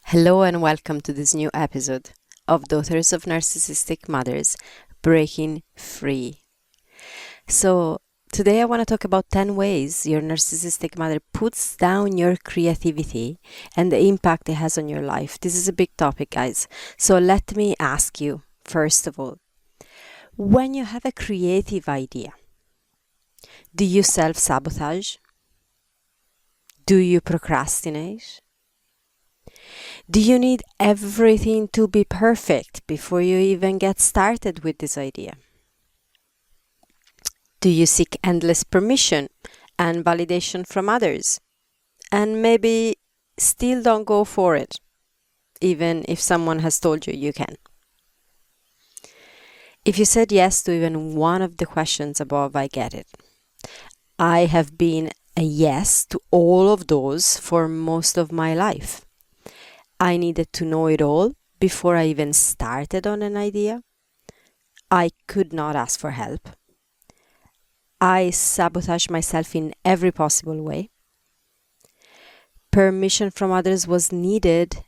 Hello and welcome to this new episode of Daughters of Narcissistic Mothers Breaking Free. So, today I want to talk about 10 ways your narcissistic mother puts down your creativity and the impact it has on your life. This is a big topic, guys. So, let me ask you, first of all, when you have a creative idea, do you self-sabotage? Do you procrastinate? Do you need everything to be perfect before you even get started with this idea? Do you seek endless permission and validation from others? And maybe still don't go for it, even if someone has told you you can. If you said yes to even one of the questions above, I get it. I have been a yes to all of those for most of my life. I needed to know it all before I even started on an idea. I could not ask for help. I sabotaged myself in every possible way. Permission from others was needed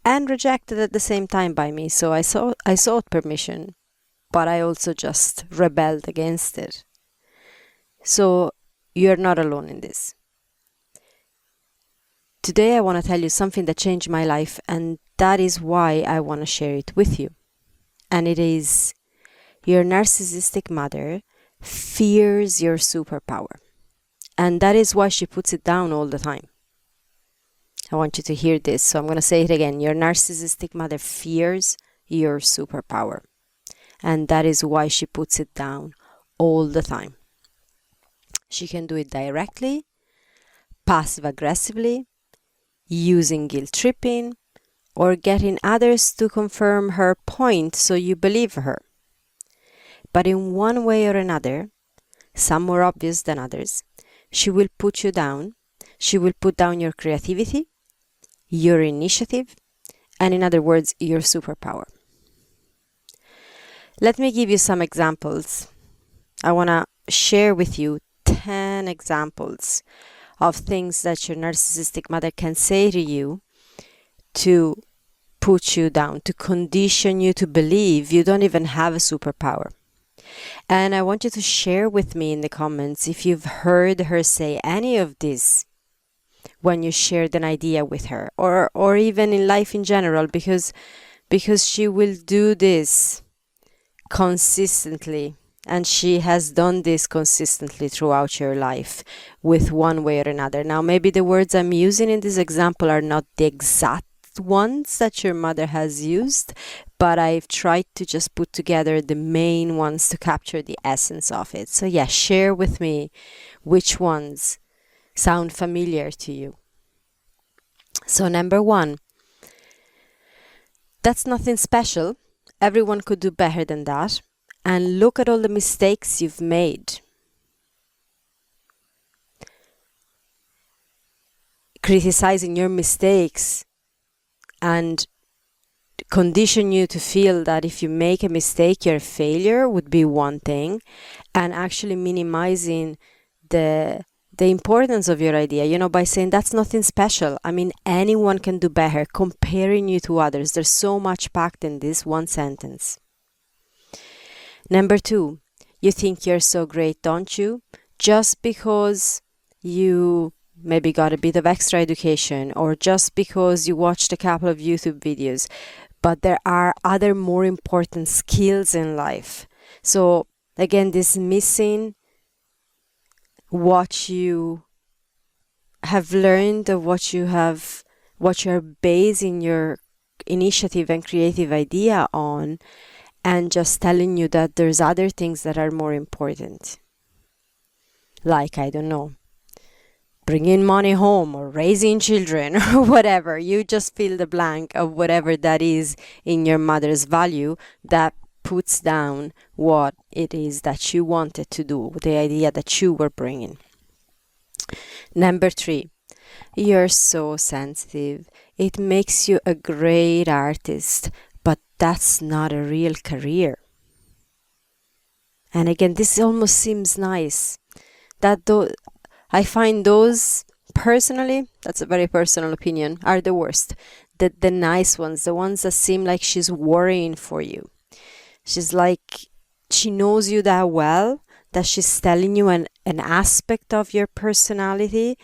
and rejected at the same time by me, so I sought permission, but I also just rebelled against it. So you're not alone in this. Today I want to tell you something that changed my life, and that is why I want to share it with you. And it is, your narcissistic mother fears your superpower. And that is why she puts it down all the time. I want you to hear this, so I'm going to say it again. Your narcissistic mother fears your superpower. And that is why she puts it down all the time. She can do it directly, passive-aggressively, using guilt tripping, or getting others to confirm her point so you believe her. But in one way or another, some more obvious than others, she will put you down. She will put down your creativity, your initiative, and in other words, your superpower. Let me give you some examples. I want to share with you 10 examples of things that your narcissistic mother can say to you to put you down, to condition you to believe you don't even have a superpower. And I want you to share with me in the comments if you've heard her say any of this when you shared an idea with her, or even in life in general, because she will do this consistently. And she has done this consistently throughout your life with one way or another. Now, maybe the words I'm using in this example are not the exact ones that your mother has used, but I've tried to just put together the main ones to capture the essence of it. So yeah, share with me which ones sound familiar to you. So number 1, that's nothing special. Everyone could do better than that. And look at all the mistakes you've made. Criticizing your mistakes and condition you to feel that if you make a mistake, you're a failure would be one thing. And actually minimizing the importance of your idea, by saying that's nothing special. I mean, anyone can do better. Comparing you to others. There's so much packed in this one sentence. Number 2, you think you're so great, don't you? Just because you maybe got a bit of extra education, or just because you watched a couple of YouTube videos. But there are other more important skills in life. So again, this missing what you have learned, of what you're basing your initiative and creative idea on, and just telling you that there's other things that are more important. Like, I don't know, bringing money home or raising children or whatever. You just fill the blank of whatever that is in your mother's value that puts down what it is that you wanted to do, the idea that you were bringing. Number 3, you're so sensitive. It makes you a great artist. But that's not a real career. And again, this almost seems nice. I find those, personally, that's a very personal opinion, are the worst. the nice ones, the ones that seem like she's worrying for you. She's like, she knows you that well that she's telling you an aspect of your personality,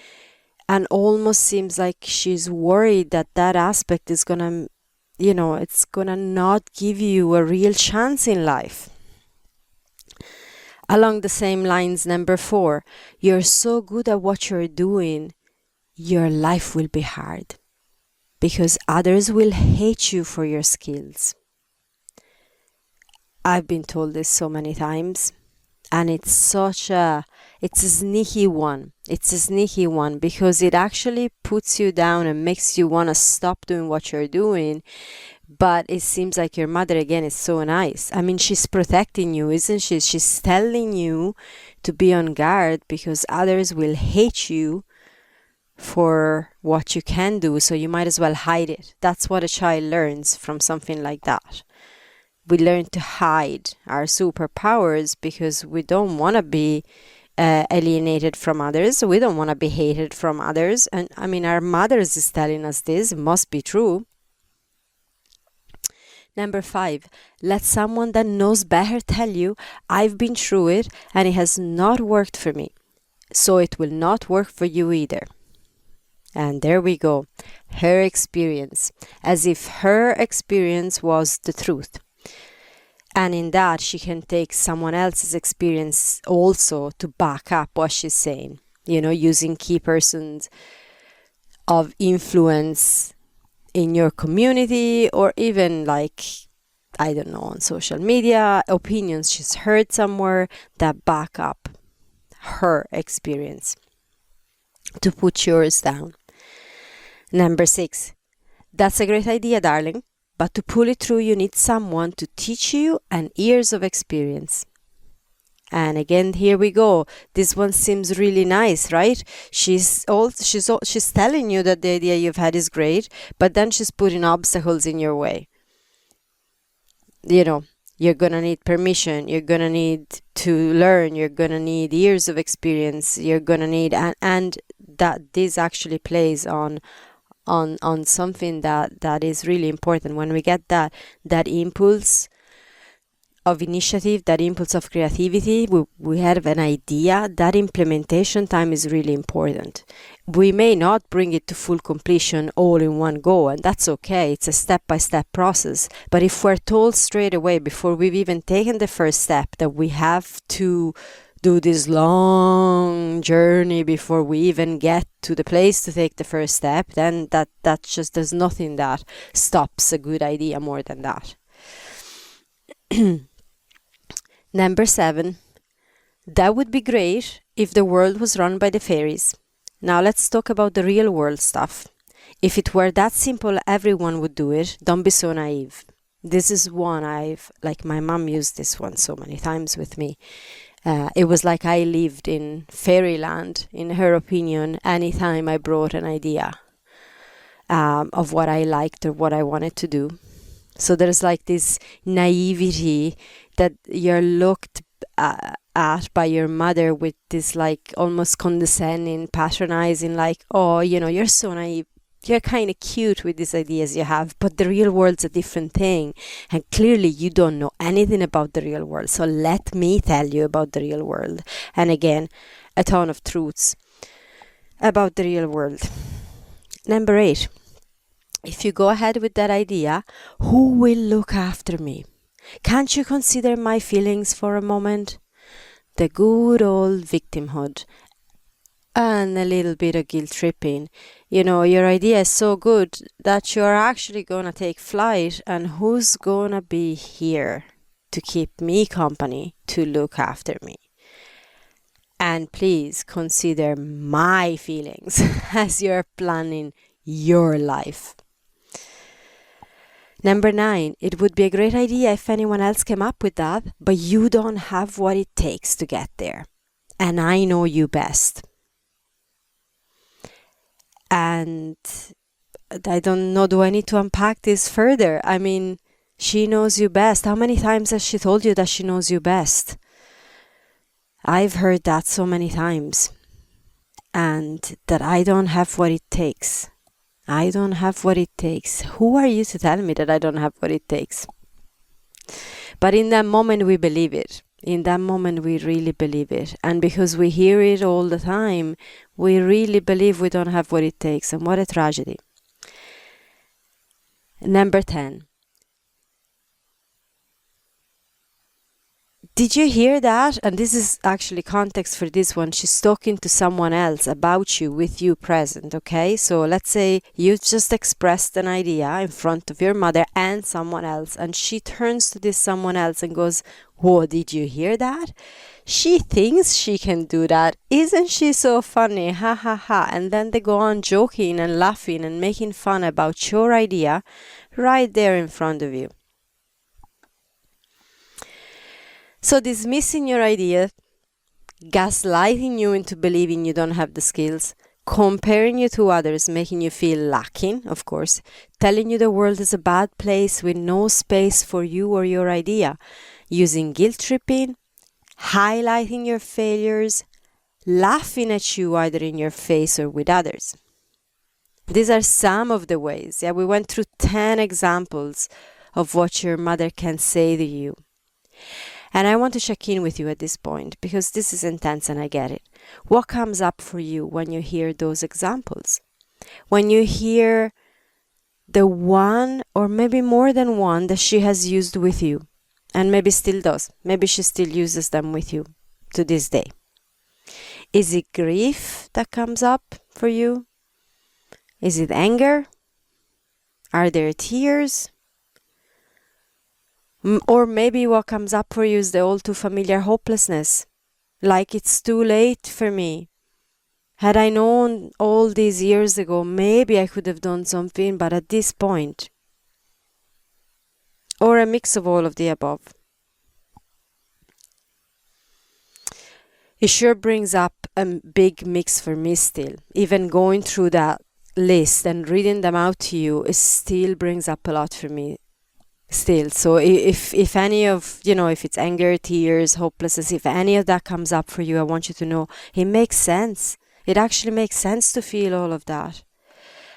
and almost seems like she's worried that that aspect is gonna, it's gonna not give you a real chance in life. Along the same lines, number 4, you're so good at what you're doing, your life will be hard because others will hate you for your skills. I've been told this so many times, and it's a sneaky one. It's a sneaky one because it actually puts you down and makes you want to stop doing what you're doing. But it seems like your mother, again, is so nice. I mean, she's protecting you, isn't she? She's telling you to be on guard because others will hate you for what you can do, so you might as well hide it. That's what a child learns from something like that. We learn to hide our superpowers because we don't want to be alienated from others. We don't want to be hated from others. And I mean, our mothers is telling us this. It must be true. Number 5, let someone that knows better tell you, I've been through it and it has not worked for me, so it will not work for you either. And there we go. Her experience, as if her experience was the truth. And in that, she can take someone else's experience also to back up what she's saying, using key persons of influence in your community, or even on social media, opinions she's heard somewhere that back up her experience to put yours down. Number 6, that's a great idea, darling, but to pull it through, you need someone to teach you and years of experience. And again, here we go. This one seems really nice, right? She's telling you that the idea you've had is great, but then she's putting obstacles in your way. You're gonna need permission. You're gonna need to learn. You're gonna need years of experience. You're gonna need, and that this actually plays on something that is really important. When we get that impulse of initiative, that impulse of creativity, we have an idea, that implementation time is really important. We may not bring it to full completion all in one go, and that's okay. It's a step-by-step process. But if we're told straight away, before we've even taken the first step, that we have to do this long journey before we even get to the place to take the first step, then that just, there's nothing that stops a good idea more than that. Number 7, that would be great if the world was run by the fairies. Now let's talk about the real world stuff. If it were that simple, everyone would do it. Don't be so naive. This is one my mom used this one so many times with me. It was like I lived in fairyland, in her opinion, anytime I brought an idea of what I liked or what I wanted to do. So there's this naivety that you're looked at by your mother with this almost condescending, patronizing, oh, you're so naive. You're kind of cute with these ideas you have, but the real world's a different thing. And clearly you don't know anything about the real world. So let me tell you about the real world. And again, a ton of truths about the real world. Number 8. If you go ahead with that idea, who will look after me? Can't you consider my feelings for a moment? The good old victimhood and a little bit of guilt tripping. Your idea is so good that you're actually going to take flight, and who's going to be here to keep me company, to look after me? And please consider my feelings as you're planning your life. Number 9, it would be a great idea if anyone else came up with that, but you don't have what it takes to get there. And I know you best. And I don't know, do I need to unpack this further? I mean, she knows you best. How many times has she told you that she knows you best? I've heard that so many times. And that I don't have what it takes. I don't have what it takes. Who are you to tell me that I don't have what it takes? But in that moment, we believe it. In that moment, we really believe it. And because we hear it all the time, we really believe we don't have what it takes. And what a tragedy. Number 10. Did you hear that? And this is actually context for this one. She's talking to someone else about you with you present, okay? So let's say you just expressed an idea in front of your mother and someone else, and she turns to this someone else and goes, "Whoa, did you hear that? She thinks she can do that. Isn't she so funny? Ha ha ha." And then they go on joking and laughing and making fun about your idea right there in front of you. So dismissing your idea, gaslighting you into believing you don't have the skills, comparing you to others, making you feel lacking, of course, telling you the world is a bad place with no space for you or your idea, using guilt tripping, highlighting your failures, laughing at you either in your face or with others. These are some of the ways. Yeah, we went through 10 examples of what your mother can say to you. And I want to check in with you at this point because this is intense and I get it. What comes up for you when you hear those examples? When you hear the one or maybe more than one that she has used with you and maybe still does. Maybe she still uses them with you to this day. Is it grief that comes up for you? Is it anger? Are there tears? Or maybe what comes up for you is the all too familiar hopelessness. Like it's too late for me. Had I known all these years ago, maybe I could have done something, but at this point. Or a mix of all of the above. It sure brings up a big mix for me still. Even going through that list and reading them out to you, it still brings up a lot for me. Still, so if any of, if it's anger, tears, hopelessness, if any of that comes up for you, I want you to know it makes sense. It actually makes sense to feel all of that.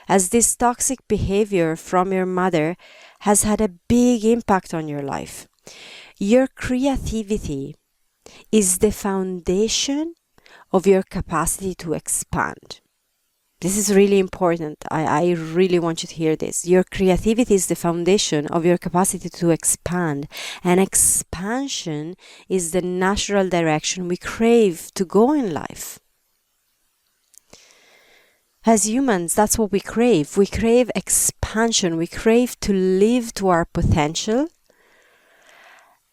As this toxic behavior from your mother has had a big impact on your life. Your creativity is the foundation of your capacity to expand. This is really important. I really want you to hear this. Your creativity is the foundation of your capacity to expand. And expansion is the natural direction we crave to go in life. As humans, that's what we crave. We crave expansion. We crave to live to our potential.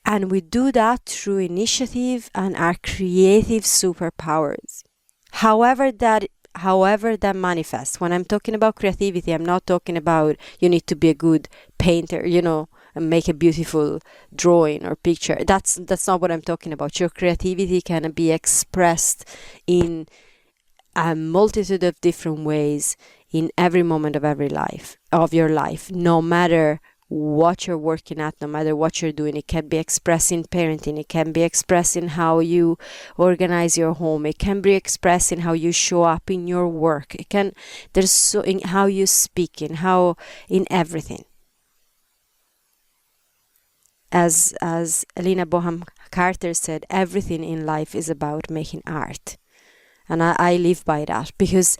And we do that through initiative and our creative superpowers. However that manifests. When I'm talking about creativity, I'm not talking about you need to be a good painter, and make a beautiful drawing or picture. That's not what I'm talking about. Your creativity can be expressed in a multitude of different ways in every moment of your life, no matter what you're working at, no matter what you're doing. It can be expressed in parenting. It can be expressed in how you organize your home. It can be expressed in how you show up in your work. In how you speak, in everything. As Elena Bonham Carter said, everything in life is about making art. And I live by that because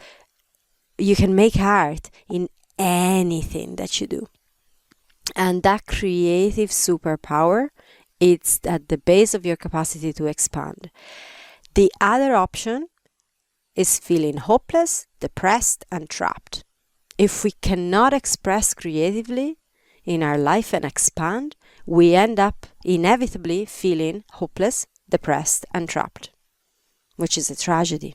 you can make art in anything that you do. And that creative superpower, it's at the base of your capacity to expand. The other option is feeling hopeless, depressed, and trapped. If we cannot express creatively in our life and expand, we end up inevitably feeling hopeless, depressed, and trapped, which is a tragedy.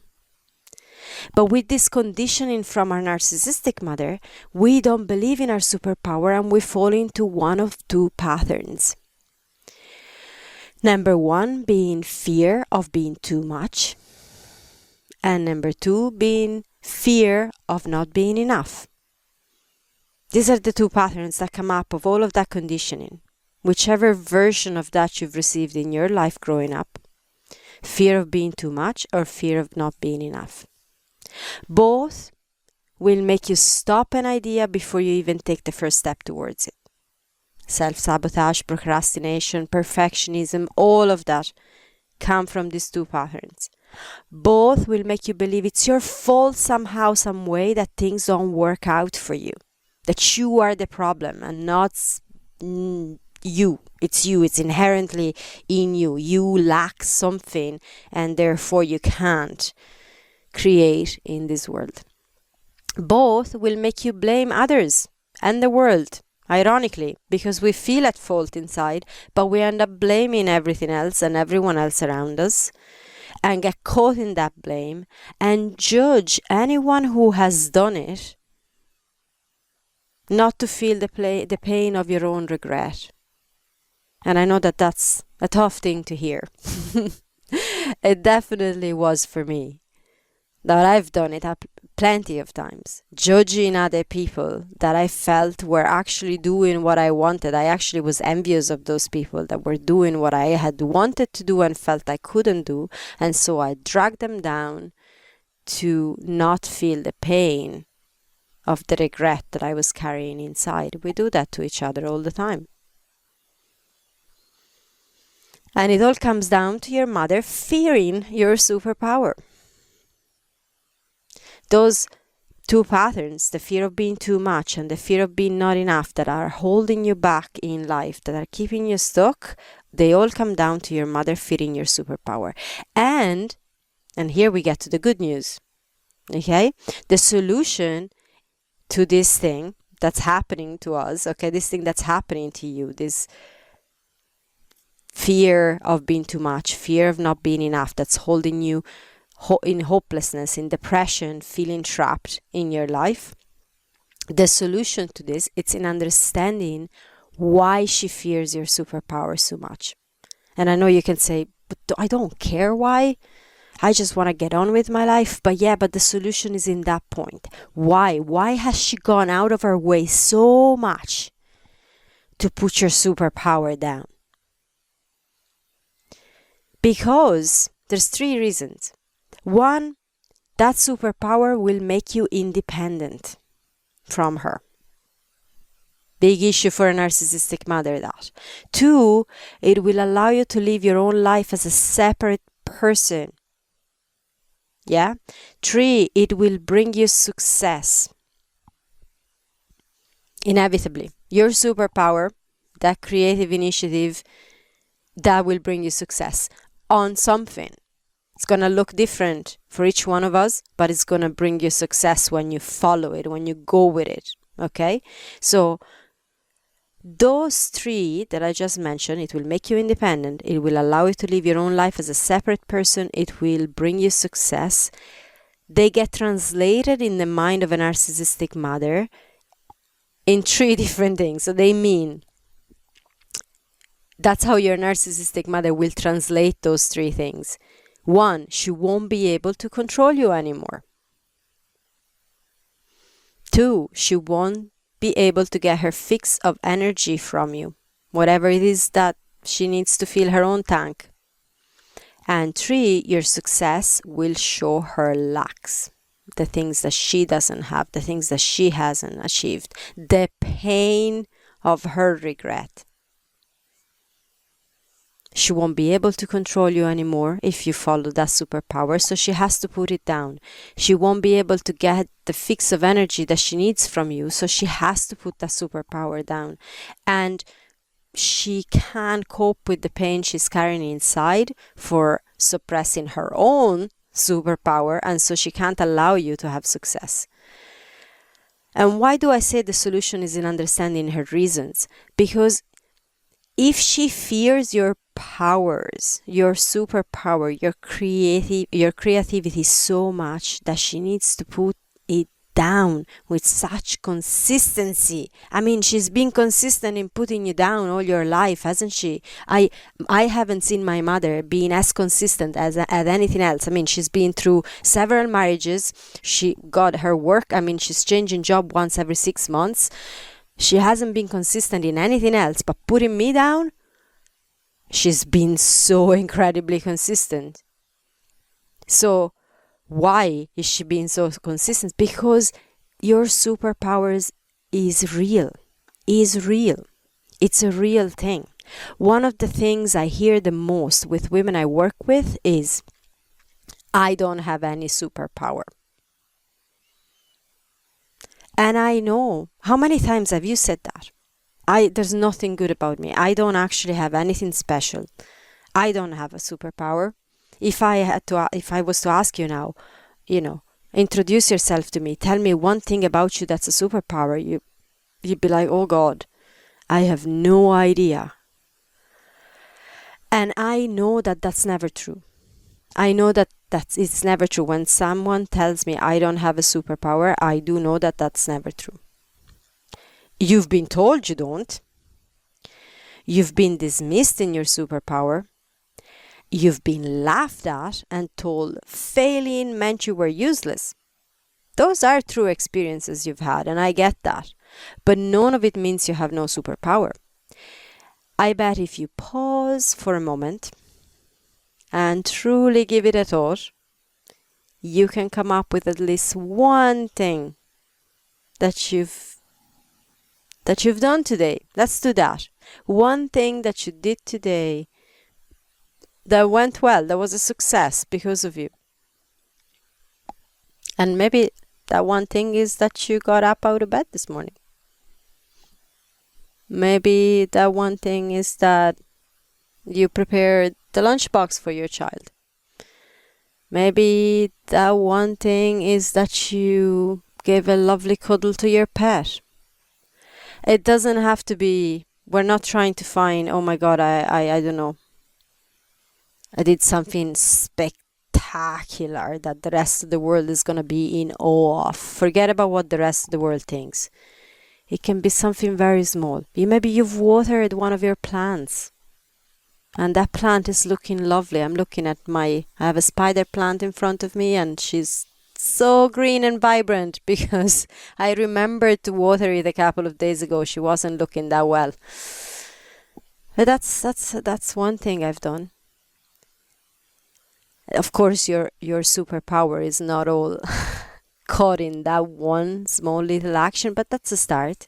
But with this conditioning from our narcissistic mother, we don't believe in our superpower and we fall into one of two patterns. Number one being fear of being too much. And number two being fear of not being enough. These are the two patterns that come up of all of that conditioning. Whichever version of that you've received in your life growing up. Fear of being too much or fear of not being enough. Both will make you stop an idea before you even take the first step towards it. Self-sabotage, procrastination, perfectionism, all of that come from these two patterns. Both will make you believe it's your fault somehow, some way, that things don't work out for you, that you are the problem and not you. It's you. It's inherently in you. You lack something and therefore you can't create in this world. Both will make you blame others and the world, ironically, because we feel at fault inside, but we end up blaming everything else and everyone else around us and get caught in that blame and judge anyone who has done it, not to feel the pain of your own regret. And I know that that's a tough thing to hear. It definitely was for me. That I've done it plenty of times, judging other people that I felt were actually doing what I wanted. I actually was envious of those people that were doing what I had wanted to do and felt I couldn't do. And so I dragged them down to not feel the pain of the regret that I was carrying inside. We do that to each other all the time. And it all comes down to your mother fearing your superpower. Those two patterns, the fear of being too much and the fear of being not enough, that are holding you back in life, that are keeping you stuck, they all come down to your mother fearing your superpower. And here we get to the good news. Okay? The solution to this thing that's happening to us, okay, this thing that's happening to you, this fear of being too much, fear of not being enough, that's holding you in hopelessness, in depression, feeling trapped in your life. The solution to this, it's in understanding why she fears your superpower so much. And I know you can say, but I don't care why. I just want to get on with my life. But the solution is in that point. Why? Why has she gone out of her way so much to put your superpower down? Because there's three reasons. One, that superpower will make you independent from her. Big issue for a narcissistic mother, that. Two, it will allow you to live your own life as a separate person. Yeah? Three, it will bring you success. Inevitably. Your superpower, that creative initiative, that will bring you success on something. It's going to look different for each one of us, but it's going to bring you success when you follow it, when you go with it. Okay? So those three that I just mentioned, it will make you independent. It will allow you to live your own life as a separate person. It will bring you success. They get translated in the mind of a narcissistic mother in three different things. So they mean, that's how your narcissistic mother will translate those three things. One, she won't be able to control you anymore. Two, she won't be able to get her fix of energy from you, whatever it is that she needs to fill her own tank. And three, your success will show her lacks, the things that she doesn't have, the things that she hasn't achieved, the pain of her regret. She won't be able to control you anymore if you follow that superpower, so she has to put it down. She won't be able to get the fix of energy that she needs from you, so she has to put that superpower down. And she can't cope with the pain she's carrying inside for suppressing her own superpower, and so she can't allow you to have success. And why do I say the solution is in understanding her reasons? Because if she fears your powers, your superpower, your creativity so much that she needs to put it down with such consistency. I mean, she's been consistent in putting you down all your life, hasn't she? I haven't seen my mother being as consistent as anything else. I mean, she's been through several marriages. She got her work. I mean, she's changing job once every 6 months. She hasn't been consistent in anything else, but putting me down, she's been so incredibly consistent. So why is she being so consistent? Because your superpowers is real. It's a real thing. One of the things I hear the most with women I work with is, I don't have any superpower. And I know, how many times have you said that? There's nothing good about me. I don't actually have anything special. I don't have a superpower. If I was to ask you now, introduce yourself to me, tell me one thing about you that's a superpower, you'd be like, oh God, I have no idea. And I know that that's never true. I know that it's never true. When someone tells me I don't have a superpower, I do know that that's never true. You've been told you don't. You've been dismissed in your superpower. You've been laughed at and told failing meant you were useless. Those are true experiences you've had, and I get that. But none of it means you have no superpower. I bet if you pause for a moment and truly give it a thought, you can come up with at least one thing that you've done today. Let's do that. One thing that you did today that went well, that was a success because of you. And maybe that one thing is that you got up out of bed this morning. Maybe that one thing is that you prepared the lunchbox for your child. Maybe that one thing is that you gave a lovely cuddle to your pet. It doesn't have to be, we're not trying to find, oh my God, I don't know, I did something spectacular that the rest of the world is going to be in awe of. Forget about what the rest of the world thinks. It can be something very small. Maybe you've watered one of your plants and that plant is looking lovely. I'm looking at I have a spider plant in front of me and she's so green and vibrant because I remembered to water it a couple of days ago. She wasn't looking that well. But that's one thing I've done. Of course, your superpower is not all caught in that one small little action, but that's a start.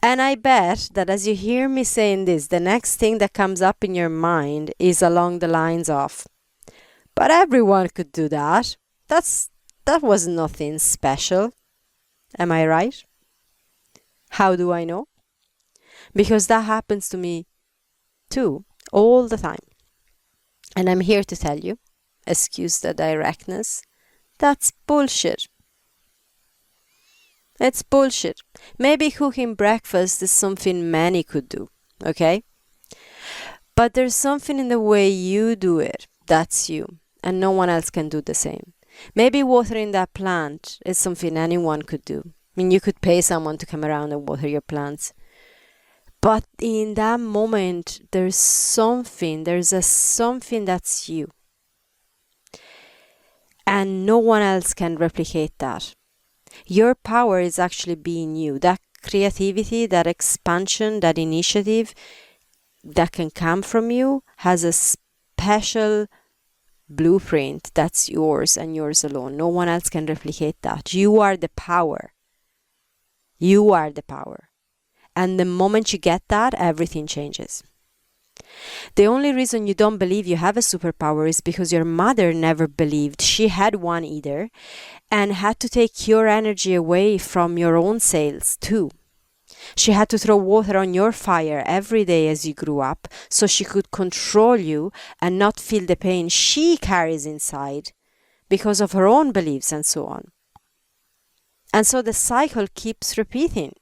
And I bet that as you hear me saying this, the next thing that comes up in your mind is along the lines of, but everyone could do that. That was nothing special. Am I right? How do I know? Because that happens to me too, all the time. And I'm here to tell you, excuse the directness, that's bullshit. It's bullshit. Maybe cooking breakfast is something many could do, okay? But there's something in the way you do it, that's you, and no one else can do the same. Maybe watering that plant is something anyone could do. I mean, you could pay someone to come around and water your plants. But in that moment, there's something that's you. And no one else can replicate that. Your power is actually being you. That creativity, that expansion, that initiative that can come from you has a special blueprint that's yours and yours alone. No one else can replicate that. You are the power. You are the power. And the moment you get that, everything changes. The only reason you don't believe you have a superpower is because your mother never believed she had one either and had to take your energy away from your own sails too. She had to throw water on your fire every day as you grew up so she could control you and not feel the pain she carries inside because of her own beliefs and so on. And so the cycle keeps repeating.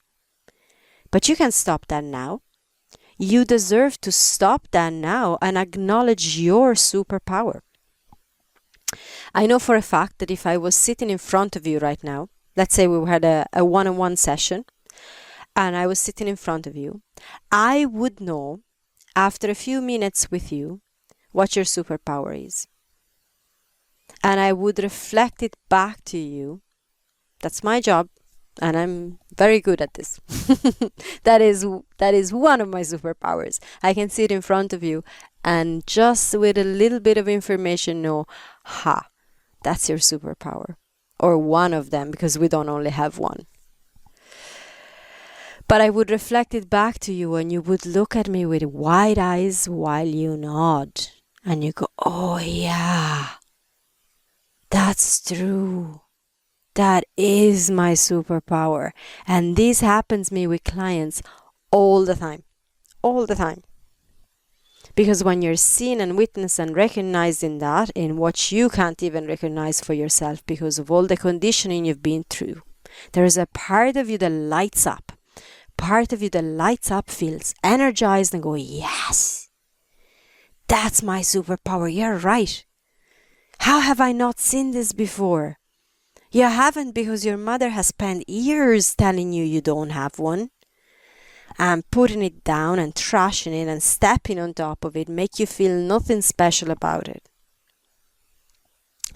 But you can stop that now. You deserve to stop that now and acknowledge your superpower. I know for a fact that if I was sitting in front of you right now, let's say we had a one-on-one session, and I was sitting in front of you, I would know after a few minutes with you what your superpower is. And I would reflect it back to you. That's my job. And I'm very good at this. That is one of my superpowers. I can sit in front of you and just with a little bit of information know, that's your superpower. or one of them, because we don't only have one. But I would reflect it back to you, and you would look at me with wide eyes while you nod. And you go, oh yeah, that's true. That is my superpower. And this happens me with clients all the time. All the time. Because when you're seen and witnessed and recognized in that, in what you can't even recognize for yourself because of all the conditioning you've been through, there is a part of you that lights up. Part of you that lights up, feels energized and go, yes, that's my superpower. You're right. How have I not seen this before? You haven't, because your mother has spent years telling you you don't have one. And putting it down and trashing it and stepping on top of it make you feel nothing special about it.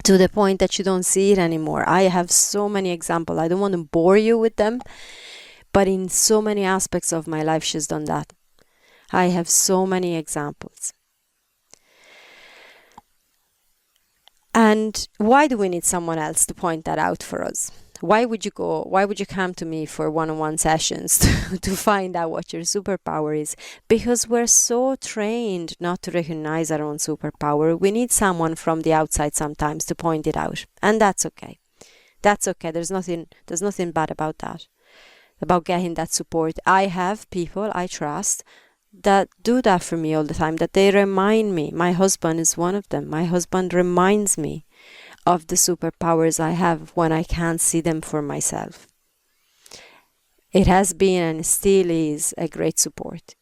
To the point that you don't see it anymore. I have so many examples. I don't want to bore you with them. But in so many aspects of my life, she's done that. I have so many examples. And why do we need someone else to point that out for us? Why would you come to me for one-on-one sessions to find out what your superpower is? Because we're so trained not to recognize our own superpower. We need someone from the outside sometimes to point it out. And that's okay. That's okay. There's nothing bad about that. About getting that support. I have people I trust that do that for me all the time, that they remind me. My husband is one of them. My husband reminds me of the superpowers I have when I can't see them for myself. It has been and still is a great support.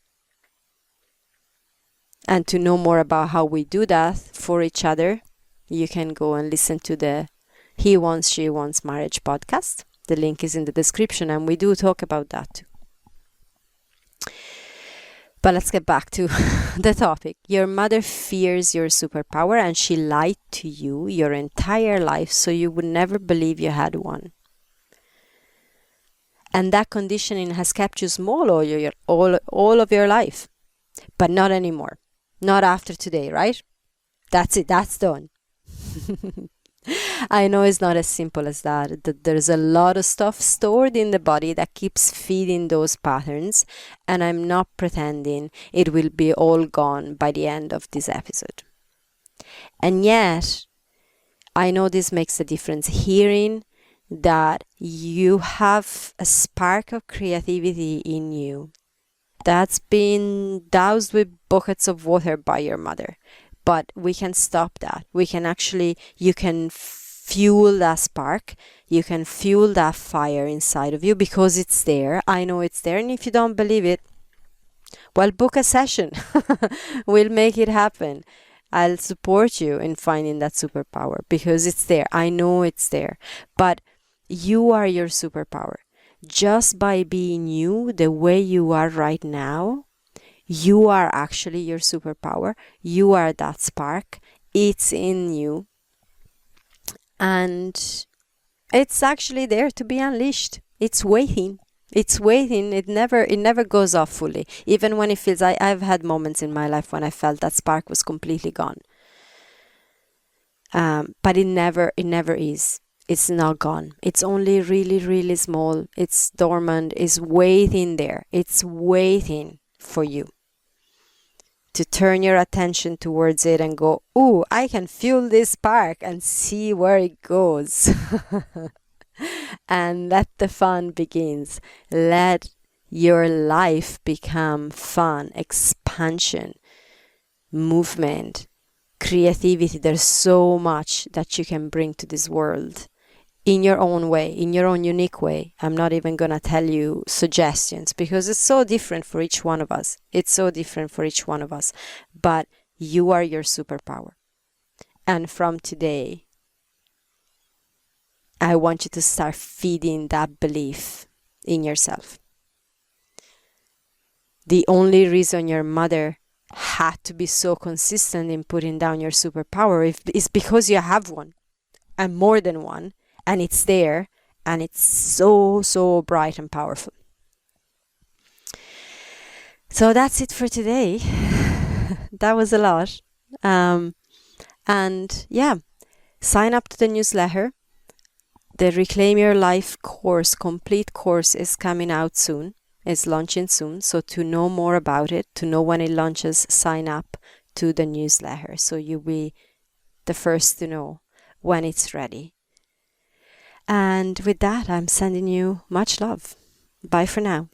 And to know more about how we do that for each other, you can go and listen to the He Wants, She Wants Marriage podcast. The link is in the description, and we do talk about that too. But let's get back to the topic. Your mother fears your superpower, and she lied to you your entire life so you would never believe you had one. And that conditioning has kept you small all of your life. But not anymore. Not after today, right? That's it. That's done. I know it's not as simple as that. There's a lot of stuff stored in the body that keeps feeding those patterns, and I'm not pretending it will be all gone by the end of this episode. And yet, I know this makes a difference. Hearing that you have a spark of creativity in you that's been doused with buckets of water by your mother. But we can stop that. You can fuel that spark. You can fuel that fire inside of you because it's there. I know it's there. And if you don't believe it, well, book a session. We'll make it happen. I'll support you in finding that superpower because it's there. I know it's there. But you are your superpower. Just by being you the way you are right now, you are actually your superpower. You are that spark. It's in you. And it's actually there to be unleashed. It's waiting. It's waiting. It never goes off fully. Even when it feels I've had moments in my life when I felt that spark was completely gone. But it never is. It's not gone. It's only really, really small. It's dormant. It's waiting there. It's waiting for you to turn your attention towards it and go, ooh, I can fuel this spark and see where it goes. And let the fun begins. Let your life become fun, expansion, movement, creativity. There's so much that you can bring to this world in your own way, in your own unique way. I'm not even going to tell you suggestions because it's so different for each one of us. It's so different for each one of us. But you are your superpower. And from today, I want you to start feeding that belief in yourself. The only reason your mother had to be so consistent in putting down your superpower is because you have one, and more than one. And it's there, and it's so, so bright and powerful. So that's it for today. That was a lot. And yeah, sign up to the newsletter. the Reclaim Your Life course, complete course, is coming out soon. It's launching soon. So to know more about it, to know when it launches, sign up to the newsletter. So you'll be the first to know when it's ready. And with that, I'm sending you much love. Bye for now.